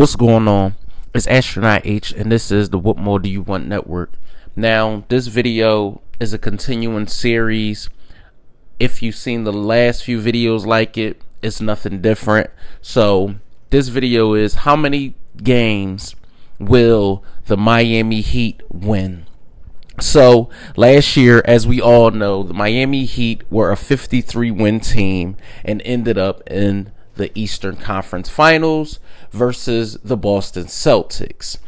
What's going on? It's Astronaut H, and this is the What More Do You Want Network. Now, this video is a continuing series. If you've seen the last few videos like it, it's nothing different. So, this video is how many games will the Miami Heat win? So, last year, as we all know, the Miami Heat were a 53-win team and ended up in the Eastern Conference Finals versus the Boston Celtics.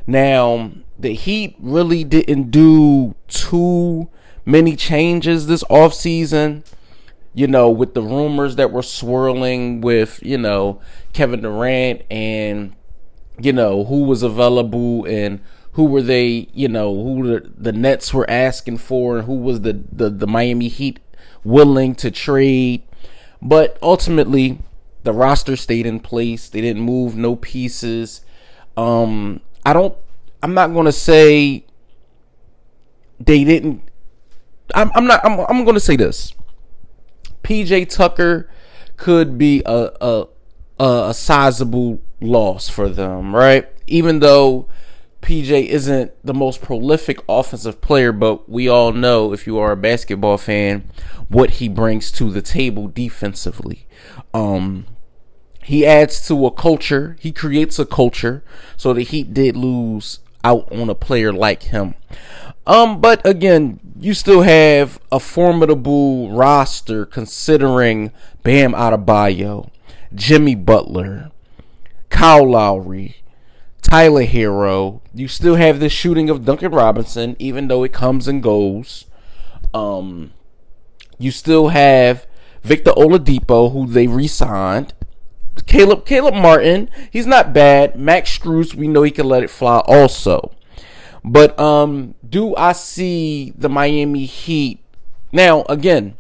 Now, the Heat really didn't do too many changes this offseason, with the rumors that were swirling with, Kevin Durant and, who was available and who were they, who the Nets were asking for and who was the Miami Heat willing to trade. But ultimately, the roster stayed in place. They didn't move no pieces. I'm not going to say they didn't. I'm going to say this. PJ Tucker could be a sizable loss for them, right? Even though PJ isn't the most prolific offensive player, but we all know, if you are a basketball fan, what he brings to the table defensively. He adds to a culture. He creates a culture. So the Heat did lose out on a player like him. But again, you still have a formidable roster considering Bam Adebayo, Jimmy Butler, Kyle Lowry, Tyler Hero. You still have the shooting of Duncan Robinson, even though it comes and goes. You still have Victor Oladipo, who they re-signed. Caleb Martin, he's not bad. Max Strus, we know he can let it fly also. But do I see the Miami Heat? Now, again,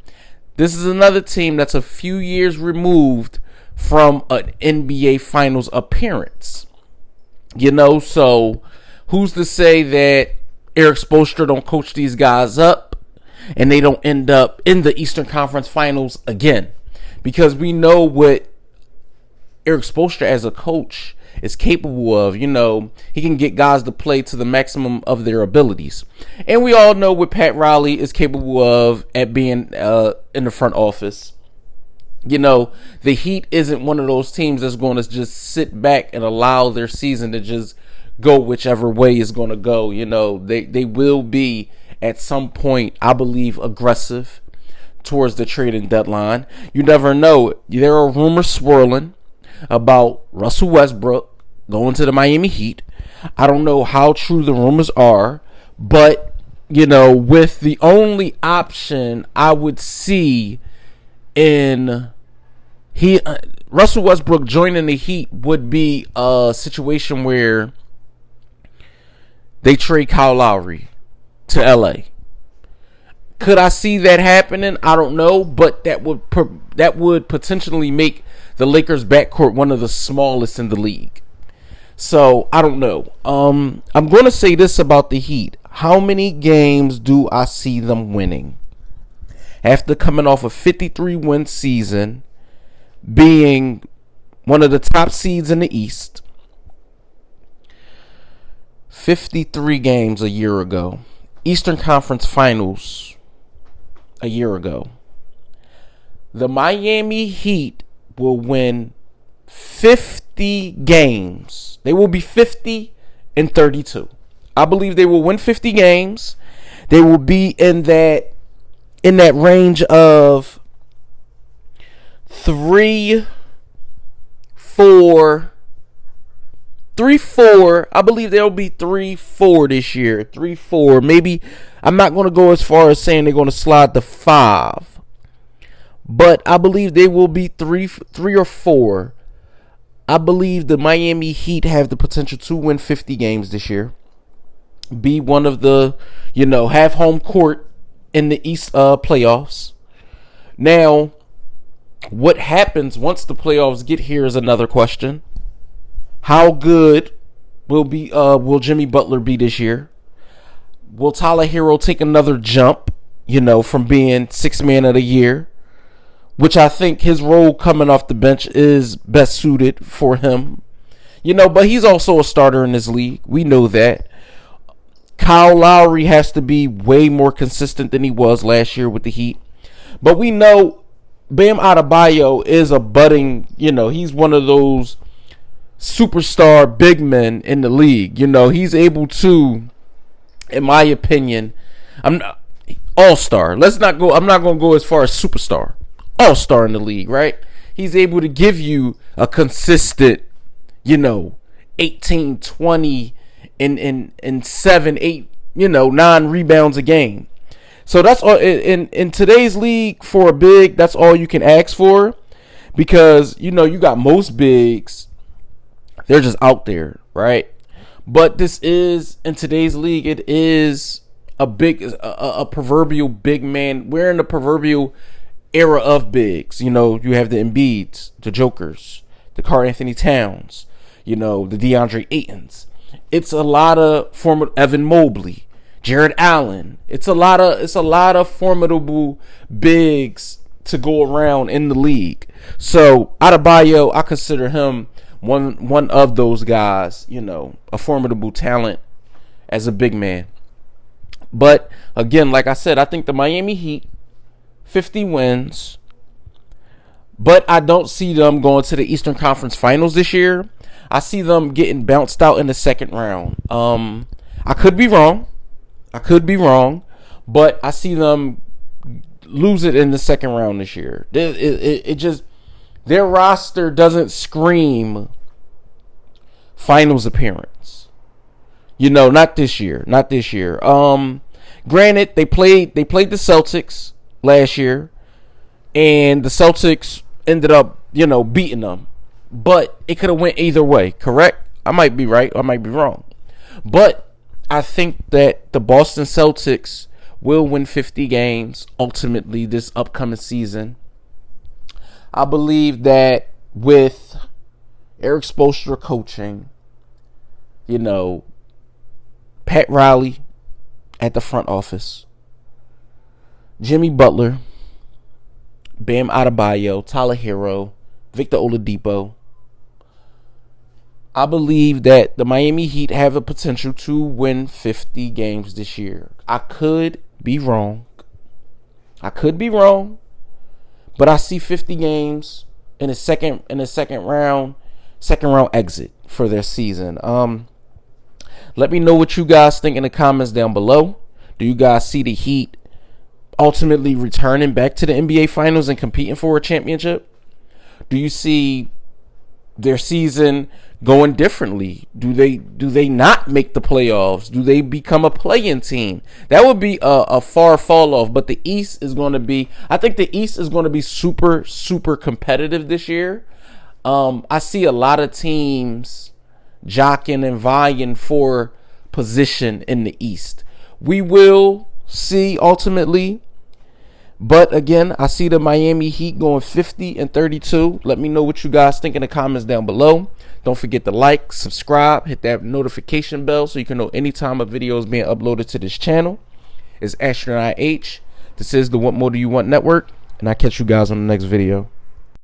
this is another team that's a few years removed from an NBA Finals appearance. So who's to say that Erik Spoelstra don't coach these guys up and they don't end up in the Eastern Conference Finals again? Because we know what Erik Spoelstra as a coach is capable of. He can get guys to play to the maximum of their abilities. And we all know what Pat Riley is capable of at being in the front office. The Heat isn't one of those teams that's going to just sit back and allow their season to just go whichever way is going to go. They will be at some point, I believe, aggressive towards the trading deadline. You never know. There are rumors swirling about Russell Westbrook going to the Miami Heat. I don't know how true the rumors are, but with the only option I would see in Russell Westbrook joining the Heat would be a situation where they trade Kyle Lowry to LA. Could I see that happening? I don't know, but that would potentially make the Lakers backcourt one of the smallest in the league. So, I don't know. I'm going to say this about the Heat. How many games do I see them winning? After coming off a 53-win season, being one of the top seeds in the East, 53 games a year ago. Eastern Conference Finals a year ago. The Miami Heat will win 50 games. They will be 50-32. I believe they will win 50 games. They will be in that range of 3-4. I believe they'll be 3-4 this year. 3-4. Maybe I'm not going to go as far as saying they're going to slide to 5. But I believe they will be 3 or 4. I believe the Miami Heat have the potential to win 50 games this year. Be one of the, have home court in the East playoffs. Now, what happens once the playoffs get here is another question. How good will Jimmy Butler be this year? Will Tyler Hero take another jump, from being sixth man of the year? which I think his role coming off the bench is best suited for him. But he's also a starter in this league. We know that. Kyle Lowry has to be way more consistent than he was last year with the Heat. But we know Bam Adebayo is a budding, he's one of those superstar big men in the league. He's able to, in my opinion, all-star. I'm not going to go as far as superstar. All-star in the league, right? He's able to give you a consistent, 18, 20, in 7, 8, 9 rebounds a game. So that's all in today's league for a big. That's all you can ask for, because you got most bigs, they're just out there, right? But this is, in today's league, it is a proverbial big man. We're in the proverbial era of bigs. You have the Embiids, the Jokers, the Karl-Anthony Towns, the DeAndre Aytons. It's a lot of former Evan Mobley, Jared Allen. It's a lot of formidable bigs to go around in the league. So Adebayo, I consider him one of those guys, a formidable talent as a big man. But again, like I said, I think the Miami Heat, 50 wins, but I don't see them going to the Eastern Conference Finals this year. I see them getting bounced out in the second round. I could be wrong, but I see them lose it in the second round this year. It just, their roster doesn't scream finals appearance. Not this year. Granted, they played the Celtics last year, and the Celtics ended up, beating them. But it could have went either way, correct? I might be right, I might be wrong. But I think that the Boston Celtics will win 50 games ultimately this upcoming season. I believe that with Eric Spoelstra coaching, Pat Riley at the front office, Jimmy Butler, Bam Adebayo, Tyler Hero, Victor Oladipo, I believe that the Miami Heat have a potential to win 50 games this year. I could be wrong, but I see 50 games in a second round exit for their season. Let me know what you guys think in the comments down below. Do you guys see the Heat ultimately returning back to the NBA Finals and competing for a championship? Do you see their season going differently? Do they not make the playoffs? Do they become a play-in team? That would be a far fall off. But the East is going to be, I think the East is going to be super, super competitive this year. I see a lot of teams jockeying and vying for position in the East. We will see ultimately. But again, I see the Miami Heat going 50-32. Let me know what you guys think in the comments down below. Don't forget to like, subscribe, hit that notification bell so you can know anytime a video is being uploaded to this channel. It's Astronaut H. This is the What More Do You Want Network, and I'll catch you guys on the next video.